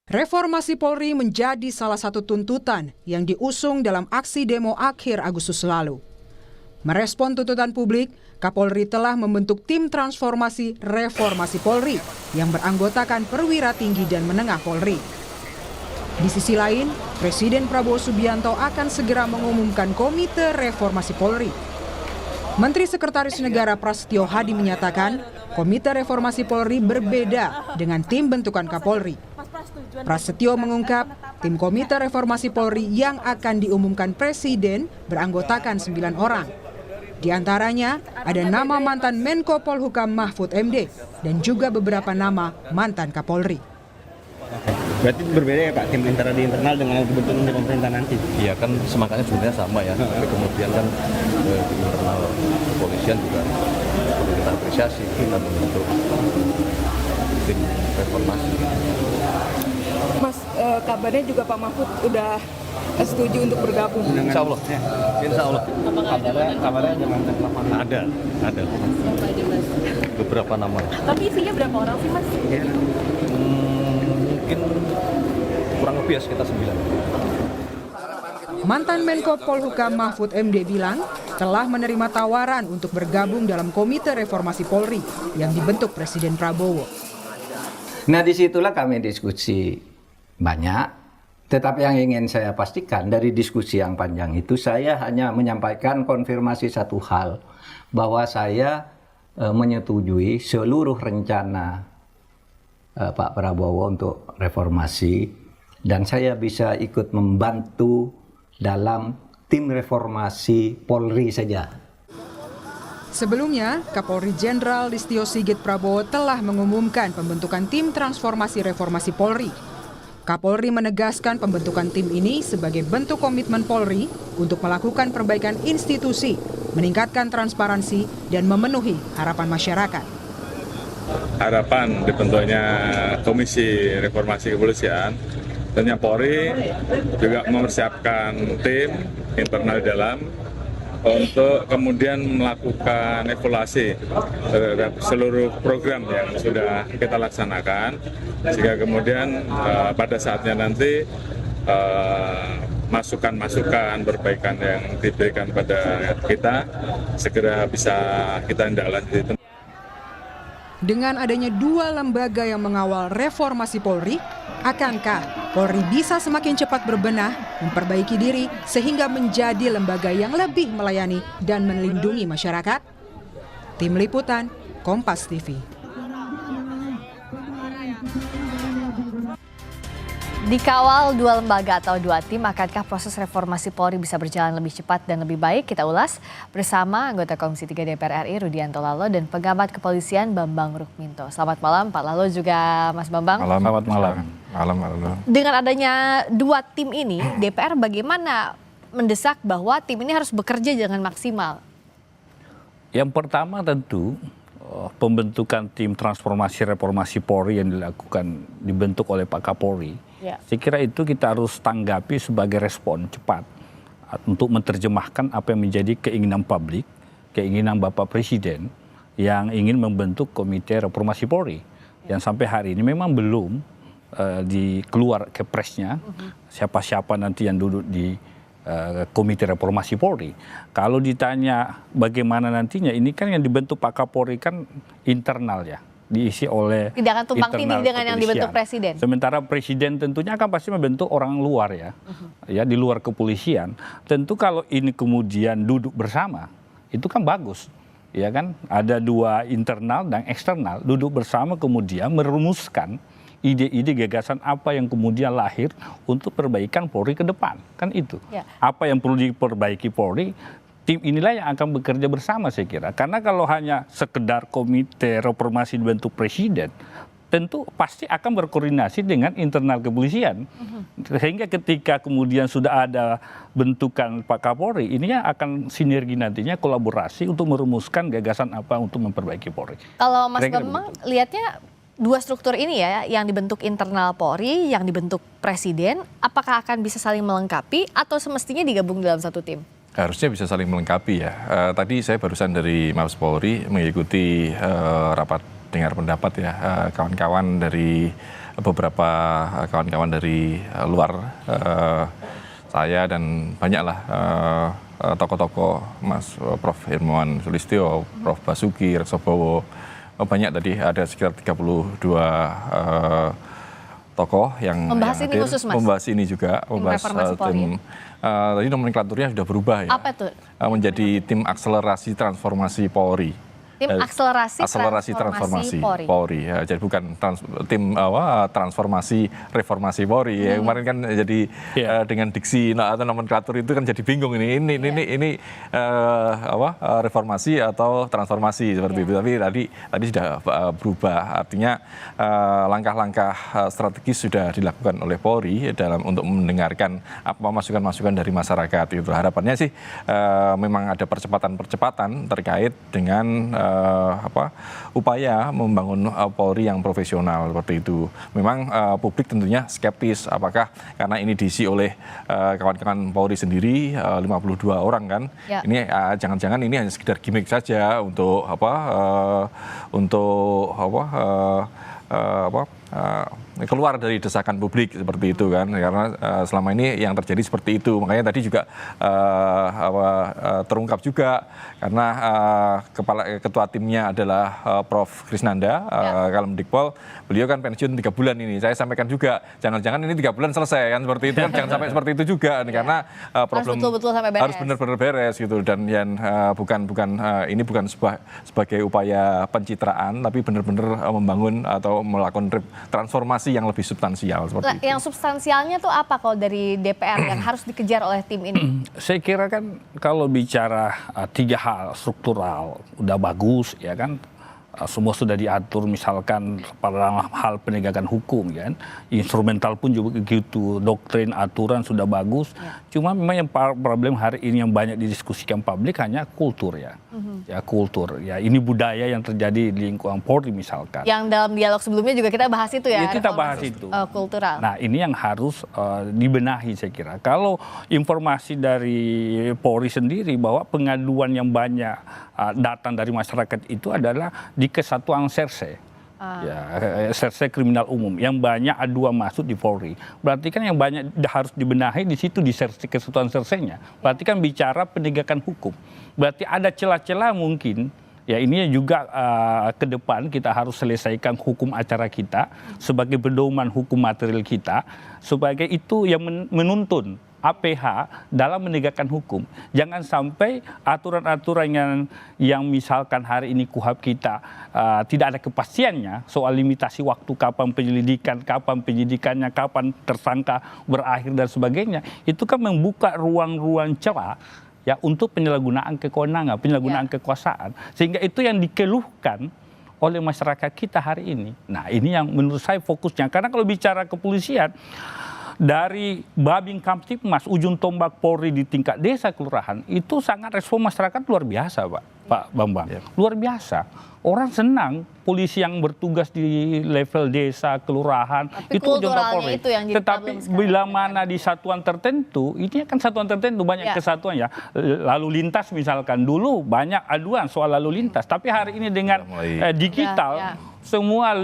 Reformasi Polri menjadi salah satu tuntutan yang diusung dalam aksi demo akhir Agustus lalu. Merespon tuntutan publik, Kapolri telah membentuk tim transformasi Reformasi Polri yang beranggotakan perwira tinggi dan menengah Polri. Di sisi lain, Presiden Prabowo Subianto akan segera mengumumkan Komite Reformasi Polri. Menteri Sekretaris Negara Prasetyo Hadi menyatakan, Komite Reformasi Polri berbeda dengan tim bentukan Kapolri. Prasetyo mengungkap, tim Komite Reformasi Polri yang akan diumumkan Presiden beranggotakan 9 orang. Di antaranya ada nama mantan Menko Polhukam Mahfud MD dan juga beberapa nama mantan Kapolri. Berarti berbeda ya Pak, tim di internal dengan kebentukan di pemerintah nanti? Iya kan semangatnya sebenarnya sama ya, tapi kemudian kan di internal kepolisian juga perlu kita apresiasi, kita membentuk tim reformasi. Mas, kabarnya juga Pak Mahfud udah setuju untuk bergabung. Insya Allah. Insya Allah. Kabarnya ada mantan Kapolri? Ada. Beberapa nama. Tapi isinya berapa orang sih Mas? Mungkin kurang lebih ya sekitar 9. Mantan Menko Polhukam Mahfud MD bilang telah menerima tawaran untuk bergabung dalam Komite Reformasi Polri yang dibentuk Presiden Prabowo. Nah, disitulah kami diskusi banyak, tetapi yang ingin saya pastikan dari diskusi yang panjang itu, saya hanya menyampaikan konfirmasi satu hal, bahwa saya menyetujui seluruh rencana Pak Prabowo untuk reformasi, dan saya bisa ikut membantu dalam tim reformasi Polri saja. Sebelumnya, Kapolri Jenderal Listio Sigit Prabowo telah mengumumkan pembentukan tim transformasi Reformasi Polri. Kapolri menegaskan pembentukan tim ini sebagai bentuk komitmen Polri untuk melakukan perbaikan institusi, meningkatkan transparansi, dan memenuhi harapan masyarakat. Harapan dibentuknya Komisi Reformasi Kepolisian, tentunya Polri juga mempersiapkan tim internal di dalam untuk kemudian melakukan evaluasi terhadap seluruh program yang sudah kita laksanakan, sehingga kemudian pada saatnya nanti masukan-masukan perbaikan yang diberikan pada kita segera bisa kita tindak. Dengan adanya 2 lembaga yang mengawal reformasi Polri, akankah Polri bisa semakin cepat berbenah, memperbaiki diri, sehingga menjadi lembaga yang lebih melayani dan melindungi masyarakat? Tim Liputan, Kompas TV. Dikawal 2 lembaga atau 2 tim, akankah proses reformasi Polri bisa berjalan lebih cepat dan lebih baik? Kita ulas bersama anggota Komisi 3 DPR RI Rudianto Lalo dan pengamat kepolisian Bambang Rukminto. Selamat malam Pak Lalo, juga Mas Bambang. Selamat malam. Malam. Dengan adanya 2 tim ini, DPR bagaimana mendesak bahwa tim ini harus bekerja dengan maksimal? Yang pertama tentu pembentukan tim transformasi reformasi Polri yang dibentuk oleh Pak Kapolri. Ya. Saya kira itu kita harus tanggapi sebagai respon cepat untuk menerjemahkan apa yang menjadi keinginan publik, keinginan Bapak Presiden yang ingin membentuk Komite Reformasi Polri. Yang sampai hari ini memang belum dikeluar kepresnya siapa-siapa nanti yang duduk di Komite Reformasi Polri. Kalau ditanya bagaimana nantinya, ini kan yang dibentuk Pak Kapolri kan internal ya, diisi oleh tidak akan tumpang tindih dengan yang dibentuk Presiden. Sementara Presiden tentunya akan pasti membentuk orang luar ya, ya di luar kepolisian. Tentu kalau ini kemudian duduk bersama, itu kan bagus, ya kan? Ada 2 internal dan eksternal duduk bersama kemudian merumuskan ide-ide gagasan apa yang kemudian lahir untuk perbaikan Polri ke depan, kan itu. Ya. Apa yang perlu diperbaiki Polri, tim inilah yang akan bekerja bersama saya kira. Karena kalau hanya sekedar Komite Reformasi dibentuk Presiden, tentu pasti akan berkoordinasi dengan internal kepolisian. Sehingga ketika kemudian sudah ada bentukan Pak Kapolri, ini akan sinergi nantinya, kolaborasi untuk merumuskan gagasan apa untuk memperbaiki Polri. Kalau Mas Bambang lihatnya 2 struktur ini ya, yang dibentuk internal Polri, yang dibentuk Presiden, apakah akan bisa saling melengkapi atau semestinya digabung dalam satu tim? Harusnya bisa saling melengkapi ya. Tadi saya barusan dari Mabes Polri mengikuti rapat dengar pendapat ya kawan-kawan dari beberapa kawan-kawan dari luar, saya dan banyaklah tokoh-tokoh, Mas Prof. Hermawan Sulistyo, Prof. Basuki, Reksobowo, banyak tadi, ada sekitar 32 tokoh yang membahas yang ini hadir, khusus, Mas? membahas ini juga, membahas tim. Tadi nomenklaturnya sudah berubah ya. Apa itu? Menjadi tim akselerasi transformasi Polri. Tim akselerasi transformasi Polri. Ya, jadi bukan tim transformasi reformasi Polri. Ya, kemarin kan jadi dengan diksi atau nomenklatur itu kan jadi bingung ini reformasi atau transformasi seperti itu. Tapi tadi sudah berubah. Artinya langkah-langkah strategis sudah dilakukan oleh Polri untuk mendengarkan apa masukan-masukan dari masyarakat. Itu harapannya sih memang ada percepatan terkait dengan upaya membangun Polri yang profesional seperti itu. Memang publik tentunya skeptis apakah karena ini diisi oleh kawan-kawan Polri sendiri 52 orang kan. Ya. Ini jangan-jangan ini hanya sekedar gimmick saja untuk keluar dari desakan publik seperti itu kan, karena selama ini yang terjadi seperti itu. Makanya tadi juga terungkap juga karena ketua timnya adalah Prof. Krisnanda Kalemdikpol. Beliau kan pensiun 3 bulan ini. Saya sampaikan juga jangan-jangan ini 3 bulan selesai kan seperti itu kan. Jangan sampai seperti itu juga karena problem harus benar-benar beres gitu. Dan yang ini bukan sebagai upaya pencitraan, tapi benar-benar membangun atau melakukan transformasi yang lebih substansial seperti itu. Yang substansialnya tuh apa kalau dari DPR yang harus dikejar oleh tim ini? Saya kira kan kalau bicara 3 hal struktural udah bagus ya kan. Semua sudah diatur misalkan pada hal penegakan hukum kan, instrumental pun juga begitu, doktrin aturan sudah bagus. Cuma memang yang problem hari ini yang banyak didiskusikan publik hanya kultur ya, ya kultur ya, ini budaya yang terjadi di lingkungan Polri misalkan. Yang dalam dialog sebelumnya juga kita bahas itu ya. Kita bahas itu. Kultural. Nah ini yang harus dibenahi saya kira. Kalau informasi dari Polri sendiri bahwa pengaduan yang banyak datang dari masyarakat itu adalah di kesatuan serse, serse kriminal umum yang banyak aduan masuk di Polri. Berarti kan yang banyak harus dibenahi di situ di kesatuan sersenya. Berarti kan bicara penegakan hukum. Berarti ada celah-celah mungkin. Ya ini juga ke depan kita harus selesaikan hukum acara kita sebagai pedoman hukum material kita, sebagai itu yang menuntun APH dalam menegakkan hukum. Jangan sampai aturan-aturan yang misalkan hari ini KUHAP kita tidak ada kepastiannya soal limitasi waktu kapan penyidikannya, kapan tersangka berakhir dan sebagainya. Itu kan membuka ruang-ruang celah ya untuk penyalahgunaan kewenangan, penyalahgunaan kekuasaan. Sehingga itu yang dikeluhkan oleh masyarakat kita hari ini. Nah, ini yang menurut saya fokusnya. Karena kalau bicara kepolisian, dari Babin Kamtipmas, ujung tombak Polri di tingkat desa kelurahan, itu sangat respon masyarakat luar biasa, Pak Bambang. Luar biasa. Orang senang polisi yang bertugas di level desa, kelurahan, tapi itu ujung tombak Polri. Itu yang jadi tetapi bila mana di satuan tertentu, ini kan satuan tertentu banyak kesatuan ya. Lalu lintas misalkan, dulu banyak aduan soal lalu lintas, tapi hari ini dengan digital, semua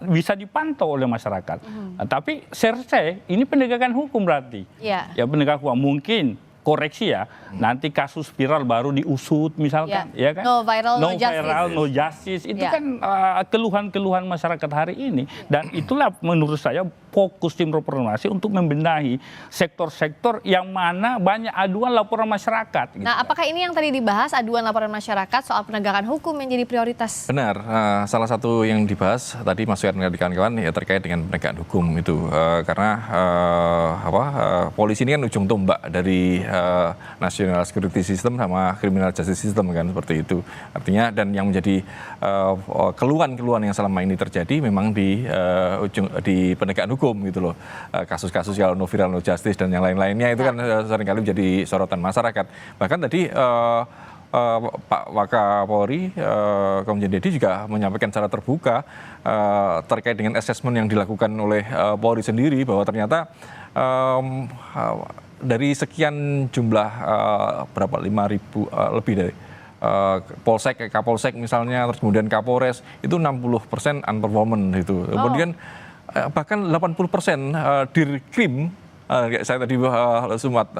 bisa dipantau oleh masyarakat. Nah, tapi serse ini penegakan hukum berarti. Ya penegakan hukum mungkin koreksi ya. Nanti kasus viral baru diusut misalkan, ya kan? No viral, no justice. Itu kan keluhan-keluhan masyarakat hari ini. Dan itulah menurut saya fokus tim reformasi untuk membenahi sektor-sektor yang mana banyak aduan laporan masyarakat. Nah, apakah ini yang tadi dibahas, aduan laporan masyarakat soal penegakan hukum yang jadi prioritas? Benar, salah satu yang dibahas tadi masukan dari kawan-kawan ya terkait dengan penegakan hukum itu. Karena polisi ini kan ujung tombak dari national security system sama criminal justice system kan, seperti itu. Artinya dan yang menjadi keluhan-keluhan yang selama ini terjadi memang di penegakan hukum gitu loh. Kasus-kasus kalau no viral no justice dan yang lain-lainnya itu kan seringkali menjadi sorotan masyarakat. Bahkan tadi Pak Wakapolri Komjen Dedi juga menyampaikan secara terbuka terkait dengan assessment yang dilakukan oleh Polri sendiri bahwa ternyata dari sekian jumlah berapa 5.000 lebih dari Polsek, Kapolsek misalnya, terus kemudian Kapolres itu 60% unperformance itu. Kemudian bahkan 80% Dirkrim, saya tadi sempat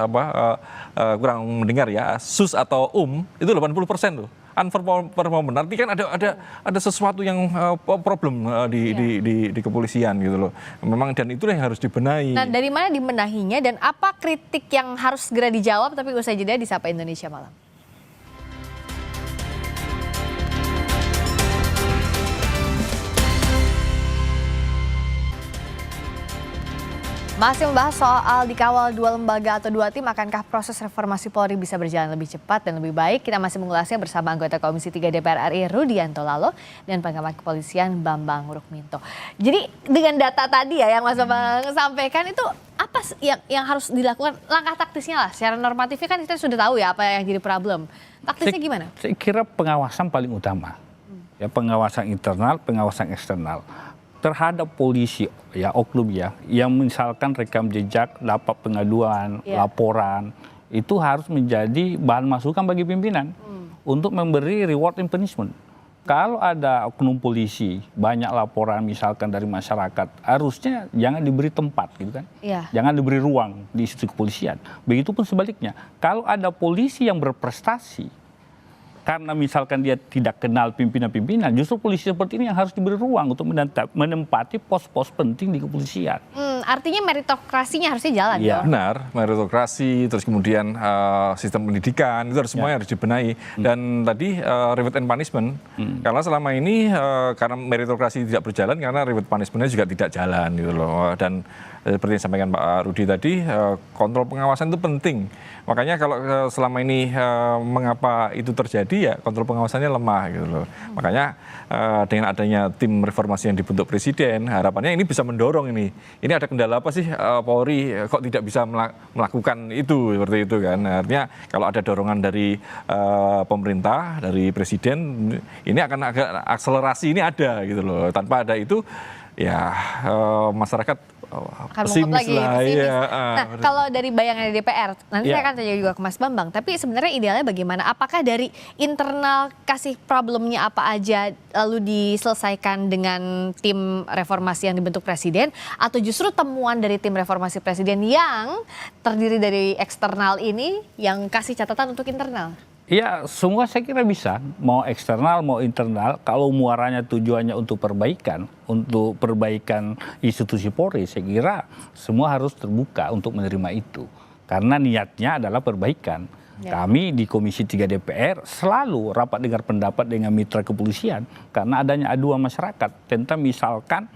kurang mendengar ya, SUS atau itu 80% tuh unperformance. Artinya kan ada sesuatu yang problem di kepolisian gitu loh. Memang dan itulah yang harus dibenahi. Nah, dari mana dibenahinya dan apa kritik yang harus segera dijawab, tapi usai jeda di Sapa Indonesia Malam. Masih membahas soal dikawal 2 lembaga atau 2 tim, akankah proses reformasi Polri bisa berjalan lebih cepat dan lebih baik? Kita masih mengulasnya bersama anggota Komisi 3 DPR RI Rudianto Lalo dan pengamat kepolisian Bambang Rukminto. Jadi dengan data tadi ya yang Mas Bambang sampaikan itu apa yang harus dilakukan, langkah taktisnya lah? Secara normatifnya kan kita sudah tahu ya apa yang jadi problem. Taktisnya gimana? Saya kira pengawasan paling utama. Ya, pengawasan internal, pengawasan eksternal. Terhadap polisi ya oknum ya yang misalkan rekam jejak, dapat pengaduan, laporan, itu harus menjadi bahan masukan bagi pimpinan untuk memberi reward and punishment. Kalau ada oknum polisi banyak laporan misalkan dari masyarakat, harusnya jangan diberi tempat gitu kan, jangan diberi ruang di institusi kepolisian. Begitupun sebaliknya, kalau ada polisi yang berprestasi karena misalkan dia tidak kenal pimpinan-pimpinan, justru polisi seperti ini yang harus diberi ruang untuk menempati pos-pos penting di kepolisian. Artinya meritokrasinya harusnya jalan. Ya, benar, meritokrasi, terus kemudian sistem pendidikan, itu harus semuanya harus dibenahi. Dan tadi reward and punishment, karena selama ini karena meritokrasi tidak berjalan, karena reward punishment-nya juga tidak jalan gitu loh. Dan seperti yang disampaikan Pak Rudi tadi, kontrol pengawasan itu penting. Makanya kalau selama ini mengapa itu terjadi, ya kontrol pengawasannya lemah gitu loh. Makanya dengan adanya tim reformasi yang dibentuk Presiden, harapannya ini bisa mendorong ini. Ini ada kendala apa sih Polri kok tidak bisa melakukan itu seperti itu kan. Artinya kalau ada dorongan dari pemerintah, dari Presiden, ini akan agak akselerasi ini ada gitu loh. Tanpa ada itu ya masyarakat pesimis lah. Ya. Nah, kalau dari bayangan DPR, nanti saya akan tanya juga ke Mas Bambang. Tapi sebenarnya idealnya bagaimana? Apakah dari internal kasih problemnya apa aja lalu diselesaikan dengan tim reformasi yang dibentuk Presiden, atau justru temuan dari tim reformasi Presiden yang terdiri dari eksternal ini yang kasih catatan untuk internal? Ya, semua saya kira bisa, mau eksternal, mau internal, kalau muaranya tujuannya untuk perbaikan institusi Polri, saya kira semua harus terbuka untuk menerima itu. Karena niatnya adalah perbaikan. Kami di Komisi 3 DPR selalu rapat dengar pendapat dengan mitra kepolisian karena adanya aduan masyarakat tentang misalkan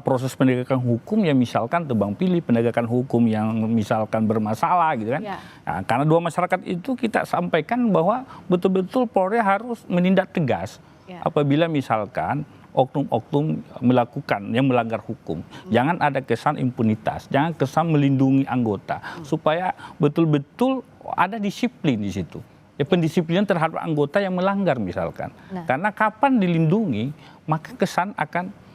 proses penegakan hukum yang misalkan tebang pilih, penegakan hukum yang misalkan bermasalah gitu kan. Nah, karena dua masyarakat itu kita sampaikan bahwa betul-betul Polri harus menindak tegas apabila misalkan oknum-oknum melakukan yang melanggar hukum. Jangan ada kesan impunitas, jangan kesan melindungi anggota, supaya betul-betul ada disiplin di situ. Ya, pendisiplinan terhadap anggota yang melanggar misalkan. Karena kapan dilindungi, maka kesan akan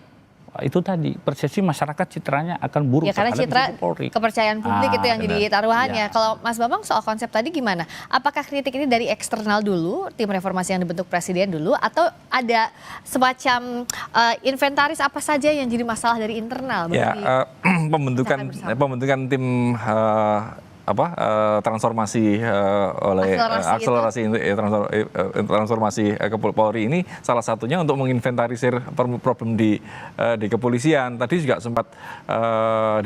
itu tadi persepsi masyarakat citranya akan buruk. Ya, karena citra kepercayaan publik itu yang jadi taruhannya. Kalau Mas Bambang soal konsep tadi gimana? Apakah kritik ini dari eksternal dulu, tim reformasi yang dibentuk Presiden dulu, atau ada semacam inventaris apa saja yang jadi masalah dari internal? Ya, pembentukan tim transformasi oleh transformasi Polri ini salah satunya untuk menginventarisir problem di kepolisian. Tadi juga sempat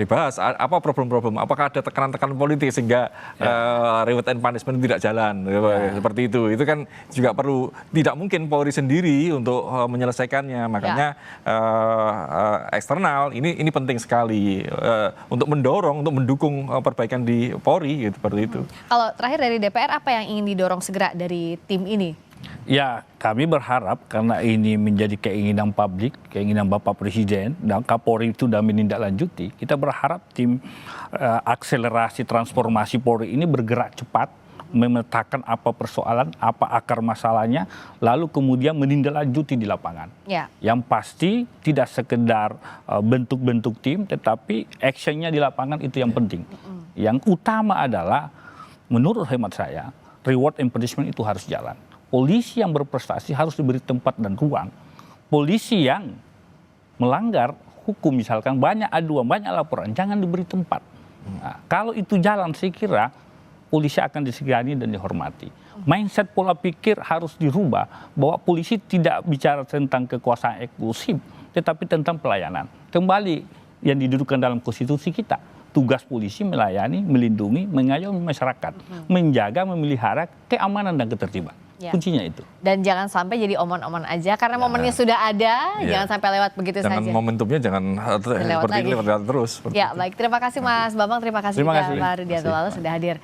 dibahas apa problem-problem, apakah ada tekanan-tekanan politik sehingga reward and punishment tidak jalan seperti itu. Itu kan juga perlu, tidak mungkin Polri sendiri untuk menyelesaikannya. Makanya eksternal ini penting sekali untuk mendorong, untuk mendukung perbaikan di Polri gitu, seperti itu. Kalau terakhir dari DPR, apa yang ingin didorong segera dari tim ini? Ya, kami berharap karena ini menjadi keinginan publik, keinginan Bapak Presiden dan Kapolri itu sudah menindaklanjuti. Kita berharap tim akselerasi transformasi Polri ini bergerak cepat, memetakan apa persoalan, apa akar masalahnya, lalu kemudian menindaklanjuti di lapangan. Yang pasti tidak sekedar bentuk-bentuk tim, tetapi actionnya di lapangan itu yang penting. Yang utama adalah, menurut hemat saya, reward and punishment itu harus jalan. polisi yang berprestasi harus diberi tempat dan ruang. Polisi yang melanggar hukum misalkan banyak aduan, banyak laporan, jangan diberi tempat. Nah, kalau itu jalan saya kira polisi akan disegani dan dihormati. Mindset pola pikir harus dirubah bahwa polisi tidak bicara tentang kekuasaan eksklusif, tetapi tentang pelayanan. Kembali yang didudukan dalam konstitusi kita. Tugas polisi melayani, melindungi, mengayomi masyarakat, menjaga, memelihara keamanan dan ketertiban. Ya. Kuncinya itu. Dan jangan sampai jadi omon-omon aja karena momennya sudah ada, jangan sampai lewat begitu Jangan saja. momentumnya jangan seperti ini lewat terus. Ya, baik. Terima kasih Mas Bambang, terima kasih juga Pak Rudianto Lalu sudah hadir.